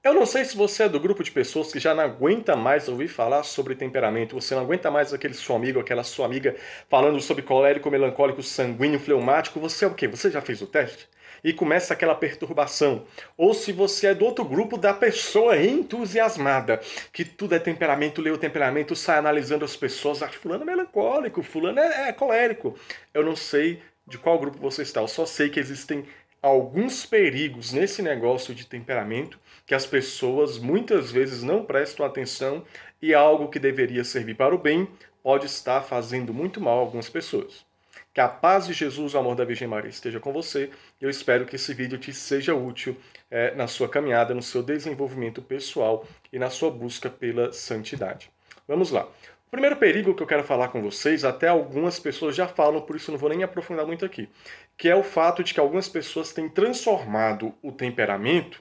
Eu não sei se você é do grupo de pessoas que já não aguenta mais ouvir falar sobre temperamento, você não aguenta mais aquele seu amigo, aquela sua amiga falando sobre colérico, melancólico, sanguíneo, fleumático, você é o quê? Você já fez o teste? E começa aquela perturbação. Ou se você é do outro grupo da pessoa entusiasmada, que tudo é temperamento, lê o temperamento, sai analisando as pessoas, fulano é melancólico, fulano é colérico. Eu não sei de qual grupo você está, eu só sei que existem alguns perigos nesse negócio de temperamento que as pessoas muitas vezes não prestam atenção e algo que deveria servir para o bem pode estar fazendo muito mal a algumas pessoas. Que a paz de Jesus, o amor da Virgem Maria esteja com você. Eu espero que esse vídeo te seja útil na sua caminhada, no seu desenvolvimento pessoal e na sua busca pela santidade. Vamos lá. O primeiro perigo que eu quero falar com vocês, até algumas pessoas já falam, por isso não vou nem aprofundar muito aqui, que é o fato de que algumas pessoas têm transformado o temperamento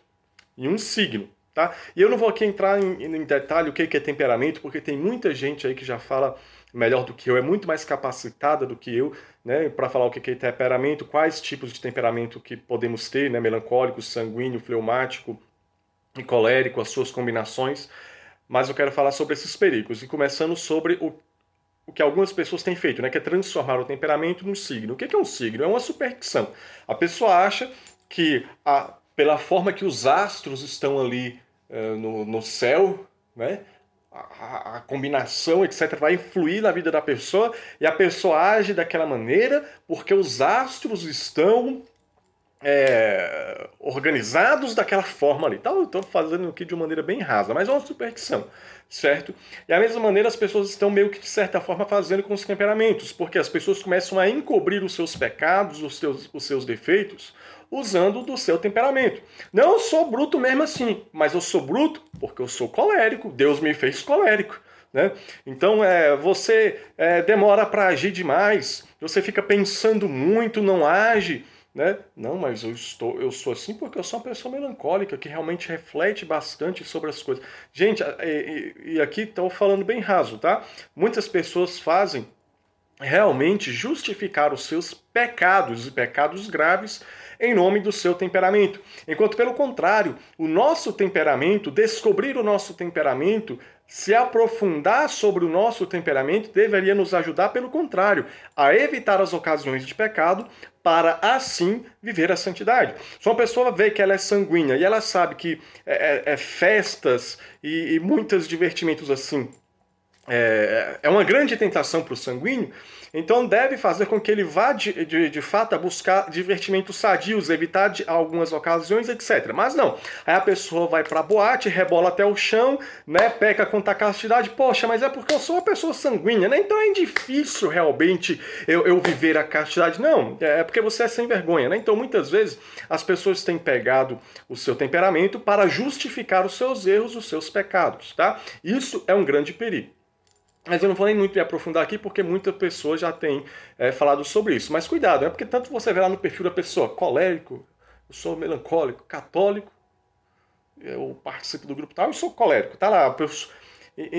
em um signo, tá? E eu não vou aqui entrar em detalhe o que é temperamento, porque tem muita gente aí que já fala melhor do que eu, é muito mais capacitada do que eu, né, para falar o que é temperamento, quais tipos de temperamento que podemos ter, né, melancólico, sanguíneo, fleumático e colérico, as suas combinações, mas eu quero falar sobre esses perigos, e começando sobre o que algumas pessoas têm feito, né, que é transformar o temperamento num signo. O que é um signo? É uma superstição. A pessoa acha que, pela forma que os astros estão ali no céu, né, a combinação, etc., vai influir na vida da pessoa, e a pessoa age daquela maneira porque os astros estão organizados daquela forma ali. Então, eu estou fazendo aqui de uma maneira bem rasa, mas é uma superstição, certo? E da mesma maneira as pessoas estão meio que, de certa forma, fazendo com os temperamentos, porque as pessoas começam a encobrir os seus pecados, os seus defeitos, usando do seu temperamento. Não, eu sou bruto mesmo assim, mas eu sou bruto porque eu sou colérico, Deus me fez colérico. Né? Então, você demora para agir demais, você fica pensando muito, não age, né? Não, mas eu sou assim porque eu sou uma pessoa melancólica que realmente reflete bastante sobre as coisas. Gente, e aqui estou falando bem raso, tá? Muitas pessoas fazem realmente justificar os seus pecados e pecados graves em nome do seu temperamento. Enquanto, pelo contrário, o nosso temperamento, descobrir o nosso temperamento, se aprofundar sobre o nosso temperamento, deveria nos ajudar, pelo contrário, a evitar as ocasiões de pecado para, assim, viver a santidade. Se uma pessoa vê que ela é sanguínea e ela sabe que festas e muitos divertimentos assim é uma grande tentação para o sanguíneo, então deve fazer com que ele vá de fato a buscar divertimentos sadios, evitar algumas ocasiões, etc. Mas não, aí a pessoa vai para a boate, rebola até o chão, né, peca contra a castidade, poxa, mas é porque eu sou uma pessoa sanguínea, né, então é difícil realmente eu viver a castidade. Não, é porque você é sem vergonha, né, então muitas vezes as pessoas têm pegado o seu temperamento para justificar os seus erros, os seus pecados, tá? Isso é um grande perigo. Mas eu não vou nem muito me aprofundar aqui, porque muita pessoa já tem falado sobre isso. Mas cuidado, é porque tanto você vê lá no perfil da pessoa, colérico, eu sou melancólico, católico, eu participo do grupo tal, eu sou colérico, tá lá.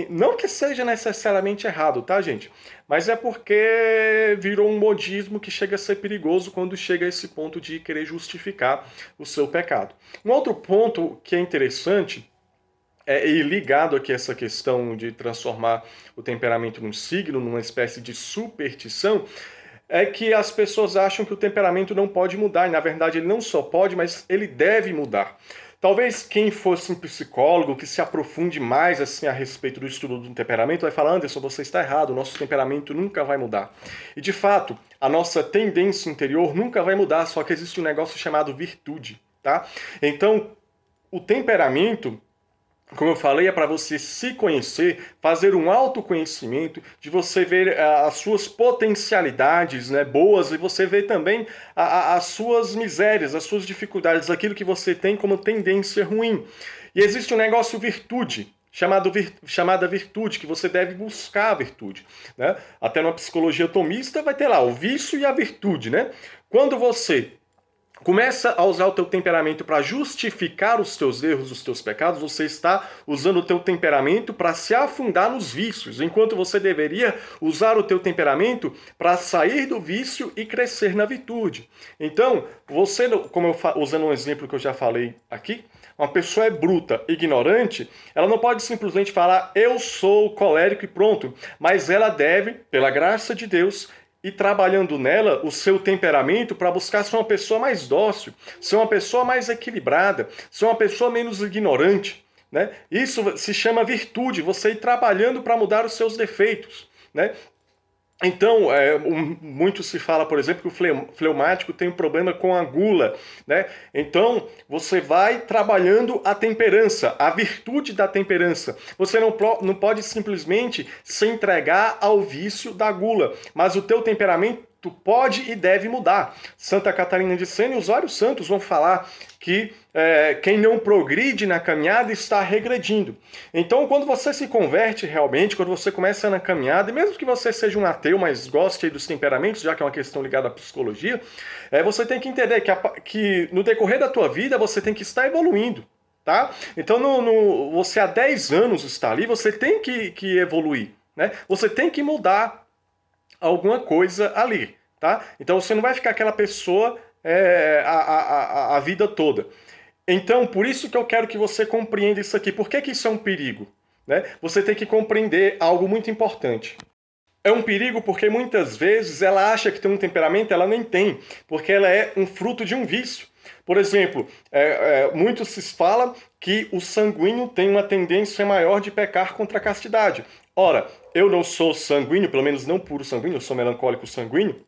Não que seja necessariamente errado, tá, gente? Mas é porque virou um modismo que chega a ser perigoso quando chega a esse ponto de querer justificar o seu pecado. Um outro ponto que é interessante e ligado aqui a essa questão de transformar o temperamento num signo, numa espécie de superstição, é que as pessoas acham que o temperamento não pode mudar, e na verdade ele não só pode, mas ele deve mudar. Talvez quem fosse um psicólogo que se aprofunde mais assim a respeito do estudo do temperamento vai falar: Anderson, você está errado, o nosso temperamento nunca vai mudar. E de fato, a nossa tendência interior nunca vai mudar, só que existe um negócio chamado virtude, tá? Então, o temperamento, como eu falei, é para você se conhecer, fazer um autoconhecimento, de você ver as suas potencialidades, né, boas, e você ver também as suas misérias, as suas dificuldades, aquilo que você tem como tendência ruim. E existe um negócio virtude, chamada virtude, que você deve buscar a virtude. Né? Até numa psicologia tomista vai ter lá o vício e a virtude. Né? Quando você começa a usar o teu temperamento para justificar os teus erros, os teus pecados, você está usando o teu temperamento para se afundar nos vícios, enquanto você deveria usar o teu temperamento para sair do vício e crescer na virtude. Então, você, como usando um exemplo que eu já falei aqui, uma pessoa é bruta, ignorante, ela não pode simplesmente falar eu sou colérico e pronto, mas ela deve, pela graça de Deus, ir trabalhando nela o seu temperamento para buscar ser uma pessoa mais dócil, ser uma pessoa mais equilibrada, ser uma pessoa menos ignorante. Né? Isso se chama virtude, você ir trabalhando para mudar os seus defeitos. Né? Então, muito se fala, por exemplo, que o fleumático tem um problema com a gula, né? Então, você vai trabalhando a temperança, a virtude da temperança. Você não pode simplesmente se entregar ao vício da gula, mas o teu temperamento pode e deve mudar. Santa Catarina de Sena e os vários santos vão falar que quem não progride na caminhada está regredindo. Então, quando você se converte realmente, quando você começa na caminhada, e mesmo que você seja um ateu, mas goste dos temperamentos, já que é uma questão ligada à psicologia, você tem que entender que no decorrer da tua vida você tem que estar evoluindo. Tá? Então, você há 10 anos está ali, você tem que evoluir. Né? Você tem que mudar alguma coisa ali, tá? Então você não vai ficar aquela pessoa a vida toda. Então, por isso que eu quero que você compreenda isso aqui. Por que isso é um perigo? Né? Você tem que compreender algo muito importante. É um perigo porque muitas vezes ela acha que tem um temperamento, ela nem tem, porque ela é um fruto de um vício. Por exemplo, muito se fala que o sanguíneo tem uma tendência maior de pecar contra a castidade. Ora, eu não sou sanguíneo, pelo menos não puro sanguíneo, eu sou melancólico sanguíneo,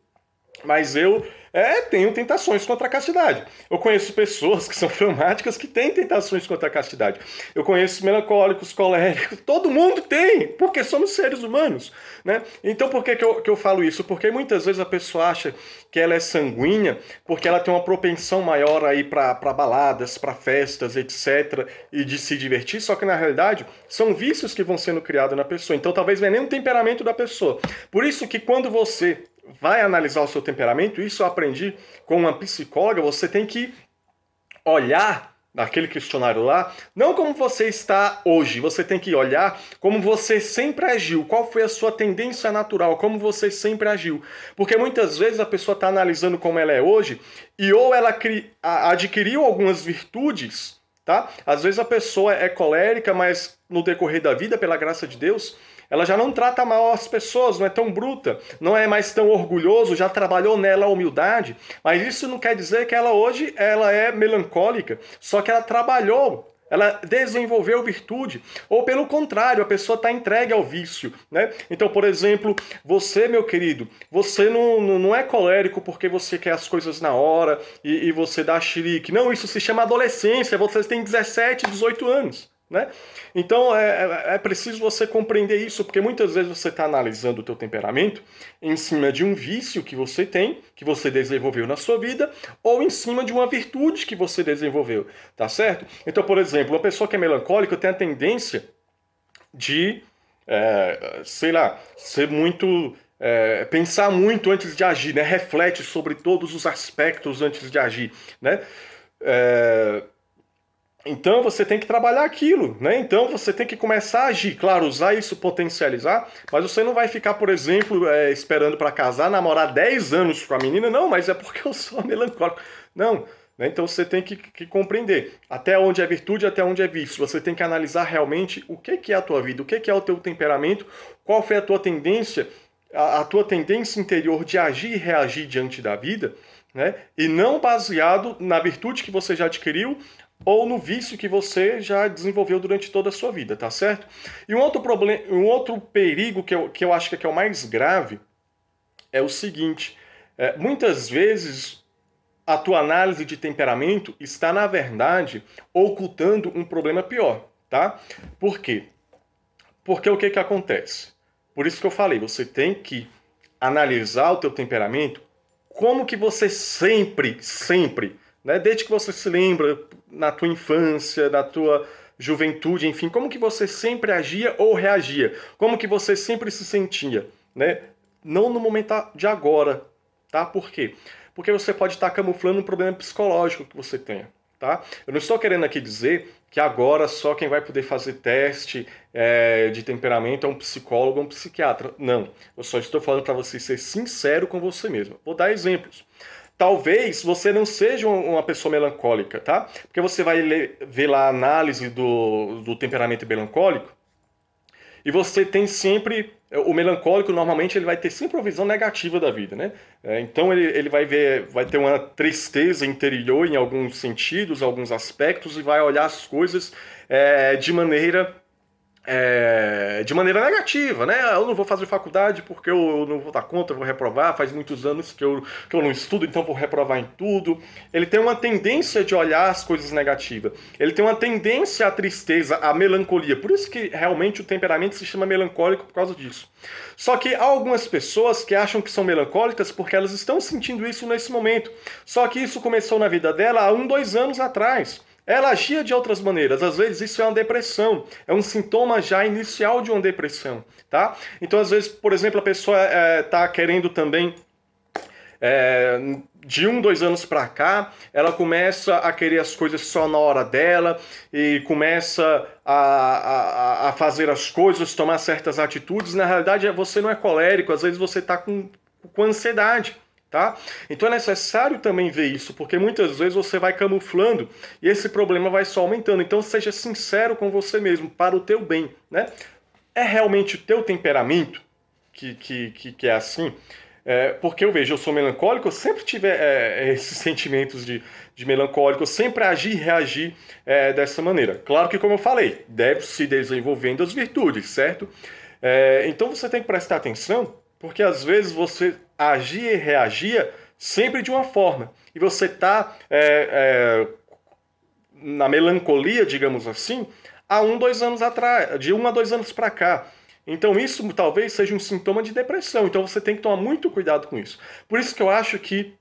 mas eu tenho tentações contra a castidade. Eu conheço pessoas que são fleumáticas que têm tentações contra a castidade. Eu conheço melancólicos, coléricos, todo mundo tem, porque somos seres humanos. Né? Então por que eu falo isso? Porque muitas vezes a pessoa acha que ela é sanguínea porque ela tem uma propensão maior aí para baladas, para festas, etc. e de se divertir, só que na realidade são vícios que vão sendo criados na pessoa. Então talvez não é nem o temperamento da pessoa. Por isso que quando você vai analisar o seu temperamento, isso eu aprendi com uma psicóloga, você tem que olhar naquele questionário lá, não como você está hoje, você tem que olhar como você sempre agiu, qual foi a sua tendência natural, como você sempre agiu. Porque muitas vezes a pessoa está analisando como ela é hoje, e ou ela adquiriu algumas virtudes, tá? Às vezes a pessoa é colérica, mas no decorrer da vida, pela graça de Deus, ela já não trata mal as pessoas, não é tão bruta, não é mais tão orgulhoso, já trabalhou nela a humildade, mas isso não quer dizer que ela hoje é melancólica, só que ela trabalhou, ela desenvolveu virtude, ou pelo contrário, a pessoa está entregue ao vício. Né? Então, por exemplo, você, meu querido, você não é colérico porque você quer as coisas na hora e você dá xerique. Não, isso se chama adolescência, você tem 17, 18 anos. Né? Então é preciso você compreender isso, porque muitas vezes você está analisando o teu temperamento em cima de um vício que você tem, que você desenvolveu na sua vida, ou em cima de uma virtude que você desenvolveu, tá certo? Então, por exemplo, uma pessoa que é melancólica tem a tendência de, sei lá, ser muito... pensar muito antes de agir, né? Reflete sobre todos os aspectos antes de agir, né? Então você tem que trabalhar aquilo, né? Então você tem que começar a agir, claro, usar isso, potencializar, mas você não vai ficar, por exemplo, esperando para casar, namorar 10 anos com a menina, não, mas é porque eu sou melancólico. Não, né? Então você tem que compreender até onde é virtude, até onde é vício. Você tem que analisar realmente o que é a tua vida, o que é o teu temperamento, qual foi a tua tendência, a tua tendência interior de agir e reagir diante da vida, né? E não baseado na virtude que você já adquiriu, ou no vício que você já desenvolveu durante toda a sua vida, tá certo? E um outro problema, um outro perigo que eu acho que é o mais grave é o seguinte: muitas vezes a tua análise de temperamento está, na verdade, ocultando um problema pior, tá? Por quê? Porque o que acontece? Por isso que eu falei, você tem que analisar o teu temperamento como que você sempre, né, desde que você se lembra na tua infância, na tua juventude, enfim, como que você sempre agia ou reagia, como que você sempre se sentia, né? Não no momento de agora, tá? Por quê? Porque você pode estar camuflando um problema psicológico que você tenha, tá? Eu não estou querendo aqui dizer que agora só quem vai poder fazer teste de temperamento é um psicólogo ou um psiquiatra. Não, eu só estou falando para você ser sincero com você mesmo. Vou dar exemplos. talvez você não seja uma pessoa melancólica, tá? Porque você vai ver lá a análise do temperamento melancólico e você tem sempre. O melancólico, normalmente, ele vai ter sempre uma visão negativa da vida, né? Então, ele vai ter uma tristeza interior em alguns sentidos, alguns aspectos, e vai olhar as coisas de maneira negativa, né? Eu não vou fazer faculdade porque eu não vou dar conta, eu vou reprovar, faz muitos anos que eu não estudo, então vou reprovar em tudo. Ele tem uma tendência de olhar as coisas negativas. Ele tem uma tendência à tristeza, à melancolia. Por isso que realmente o temperamento se chama melancólico por causa disso. Só que há algumas pessoas que acham que são melancólicas porque elas estão sentindo isso nesse momento. Só que isso começou na vida dela há 2 anos atrás. Ela agia de outras maneiras. Às vezes isso é uma depressão, é um sintoma já inicial de uma depressão, tá? Então, às vezes, por exemplo, a pessoa está querendo também, de 2 anos para cá, ela começa a querer as coisas só na hora dela e começa a fazer as coisas, tomar certas atitudes. Na realidade, você não é colérico, às vezes você está com ansiedade. Tá? Então é necessário também ver isso, porque muitas vezes você vai camuflando e esse problema vai só aumentando. Então seja sincero com você mesmo, para o teu bem. Né? É realmente o teu temperamento que é assim? Porque eu vejo, eu sou melancólico, eu sempre tive esses sentimentos de melancólico, eu sempre agi e reagi dessa maneira. Claro que, como eu falei, deve se desenvolvendo as virtudes, certo? Então você tem que prestar atenção, porque às vezes você agia e reagia sempre de uma forma. E você está na melancolia, digamos assim, há 2 anos atrás, de 2 anos para cá. Então isso talvez seja um sintoma de depressão. Então você tem que tomar muito cuidado com isso. Por isso que eu acho que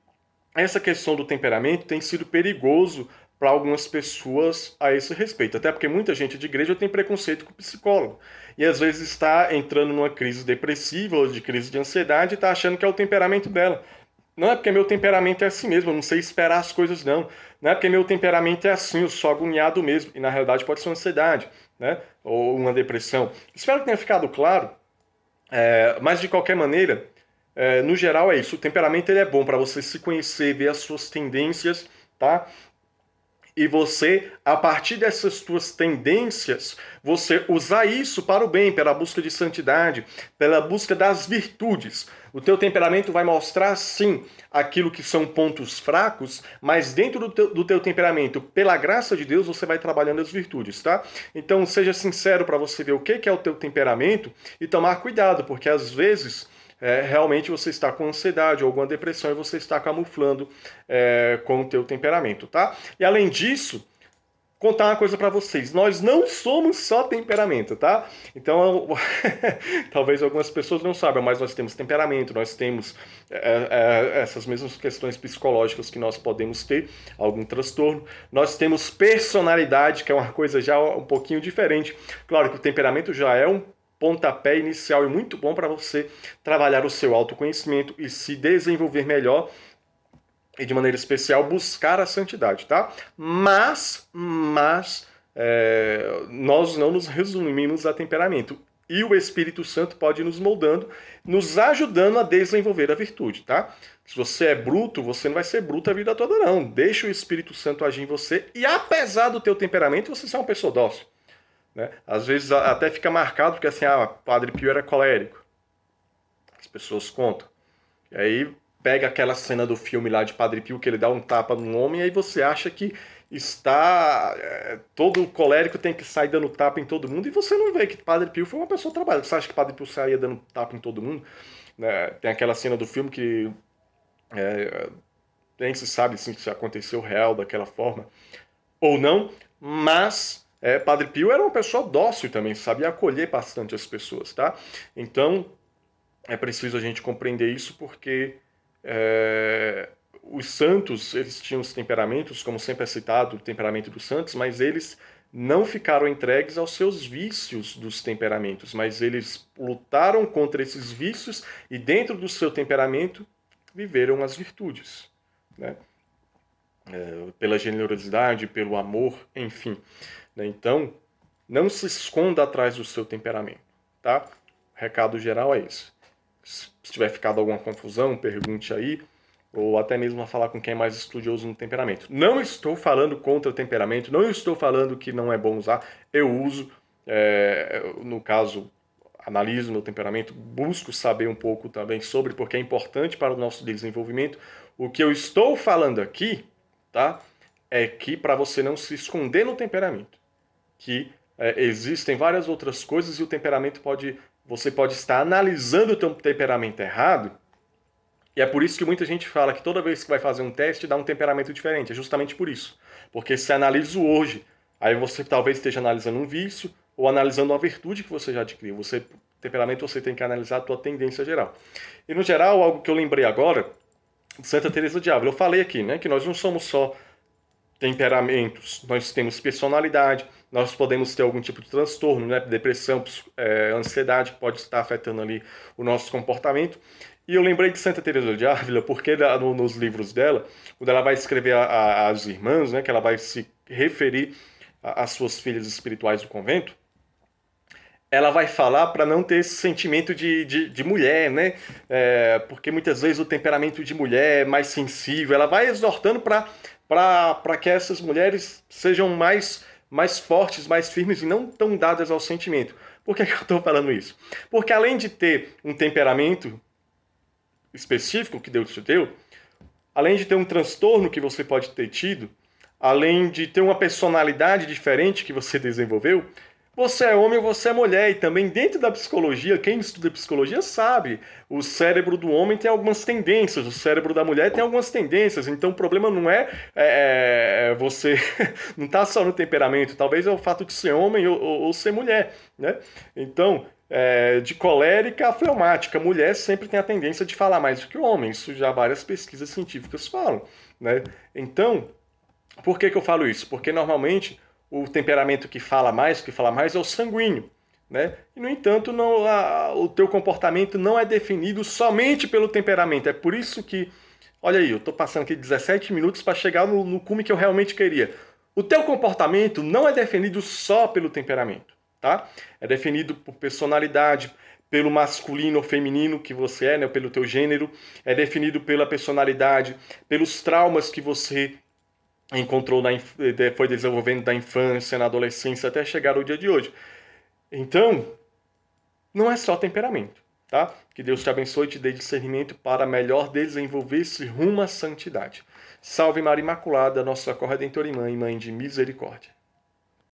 essa questão do temperamento tem sido perigoso para algumas pessoas a esse respeito. Até porque muita gente de igreja tem preconceito com o psicólogo. E às vezes está entrando numa crise depressiva ou de crise de ansiedade e está achando que é o temperamento dela. Não é porque meu temperamento é assim mesmo, eu não sei esperar as coisas não. Não é porque meu temperamento é assim, eu sou agoniado mesmo. E na realidade pode ser uma ansiedade, né? Ou uma depressão. Espero que tenha ficado claro. Mas de qualquer maneira, no geral é isso. O temperamento ele é bom para você se conhecer, ver as suas tendências, tá? E você, a partir dessas tuas tendências, você usar isso para o bem, pela busca de santidade, pela busca das virtudes. O teu temperamento vai mostrar, sim, aquilo que são pontos fracos, mas dentro do teu temperamento, pela graça de Deus, você vai trabalhando as virtudes, tá? Então, seja sincero para você ver o que é o teu temperamento e tomar cuidado, porque às vezes realmente você está com ansiedade ou alguma depressão e você está camuflando com o teu temperamento, tá? E além disso, contar uma coisa para vocês, nós não somos só temperamento, tá? Então, talvez algumas pessoas não saibam, mas nós temos temperamento, nós temos essas mesmas questões psicológicas que nós podemos ter, algum transtorno, nós temos personalidade, que é uma coisa já um pouquinho diferente. Claro que o temperamento já é um pontapé inicial e muito bom para você trabalhar o seu autoconhecimento e se desenvolver melhor e de maneira especial buscar a santidade, tá? Mas nós não nos resumimos a temperamento. E o Espírito Santo pode ir nos moldando, nos ajudando a desenvolver a virtude, tá? Se você é bruto, você não vai ser bruto a vida toda, não. Deixa o Espírito Santo agir em você e, apesar do teu temperamento, você é uma pessoa dócil. Né? Às vezes até fica marcado porque assim, Padre Pio era colérico. As pessoas contam. E aí pega aquela cena do filme lá de Padre Pio que ele dá um tapa num homem e aí você acha que está todo colérico tem que sair dando tapa em todo mundo e você não vê que Padre Pio foi uma pessoa trabalhada. Você acha que Padre Pio saía dando tapa em todo mundo? Né? Tem aquela cena do filme que nem se sabe assim, se aconteceu real daquela forma ou não, mas Padre Pio era uma pessoa dócil também, sabia acolher bastante as pessoas, tá? Então, é preciso a gente compreender isso porque os santos, eles tinham os temperamentos, como sempre é citado, o temperamento dos santos, mas eles não ficaram entregues aos seus vícios dos temperamentos, mas eles lutaram contra esses vícios e dentro do seu temperamento viveram as virtudes, né? Pela generosidade, pelo amor, enfim. Né? Então, não se esconda atrás do seu temperamento, tá? O recado geral é esse. Se tiver ficado alguma confusão, pergunte aí. ou até mesmo a falar com quem é mais estudioso no temperamento. Não estou falando contra o temperamento, não estou falando que não é bom usar, eu uso, no caso, analiso meu temperamento, busco saber um pouco também sobre, porque é importante para o nosso desenvolvimento. O que eu estou falando aqui, tá, é que para você não se esconder no temperamento, que existem várias outras coisas e o temperamento você pode estar analisando o teu temperamento errado. E é por isso que muita gente fala que toda vez que vai fazer um teste dá um temperamento diferente. É justamente por isso. Porque se analisa hoje, aí você talvez esteja analisando um vício ou analisando uma virtude que você já adquiriu. Temperamento você tem que analisar a tua tendência geral. E no geral, algo que eu lembrei agora, de Santa Teresa de Ávila, eu falei aqui, né, que nós não somos só temperamentos, nós temos personalidade, nós podemos ter algum tipo de transtorno, né? Depressão, ansiedade, que pode estar afetando ali o nosso comportamento. E eu lembrei de Santa Teresa de Ávila, porque nos livros dela, quando ela vai escrever às irmãs, né, que ela vai se referir às suas filhas espirituais do convento, ela vai falar para não ter esse sentimento de mulher, né? Porque muitas vezes o temperamento de mulher é mais sensível. Ela vai exortando para que essas mulheres sejam mais fortes, mais firmes e não tão dadas ao sentimento. Por que eu estou falando isso? Porque além de ter um temperamento específico que Deus te deu, além de ter um transtorno que você pode ter tido, além de ter uma personalidade diferente que você desenvolveu, você é homem ou você é mulher. E também dentro da psicologia, quem estuda psicologia sabe, o cérebro do homem tem algumas tendências, o cérebro da mulher tem algumas tendências. Então o problema não você não está só no temperamento, talvez é o fato de ser homem ou ser mulher, né? Então, de colérica a fleumática, mulher sempre tem a tendência de falar mais do que o homem. Isso já várias pesquisas científicas falam, né? Então, por que eu falo isso? Porque normalmente o temperamento que fala mais é o sanguíneo, né? E, no entanto, o teu comportamento não é definido somente pelo temperamento. É por isso que, olha aí, eu estou passando aqui 17 minutos para chegar no cume que eu realmente queria. O teu comportamento não é definido só pelo temperamento, tá? É definido por personalidade, pelo masculino ou feminino que você é, né? Pelo teu gênero. É definido pela personalidade, pelos traumas que você encontrou foi desenvolvendo da infância, na adolescência, até chegar ao dia de hoje. Então, não é só temperamento, tá? Que Deus te abençoe e te dê discernimento para melhor desenvolver-se rumo à santidade. Salve Maria Imaculada, nossa corredentora e mãe de misericórdia.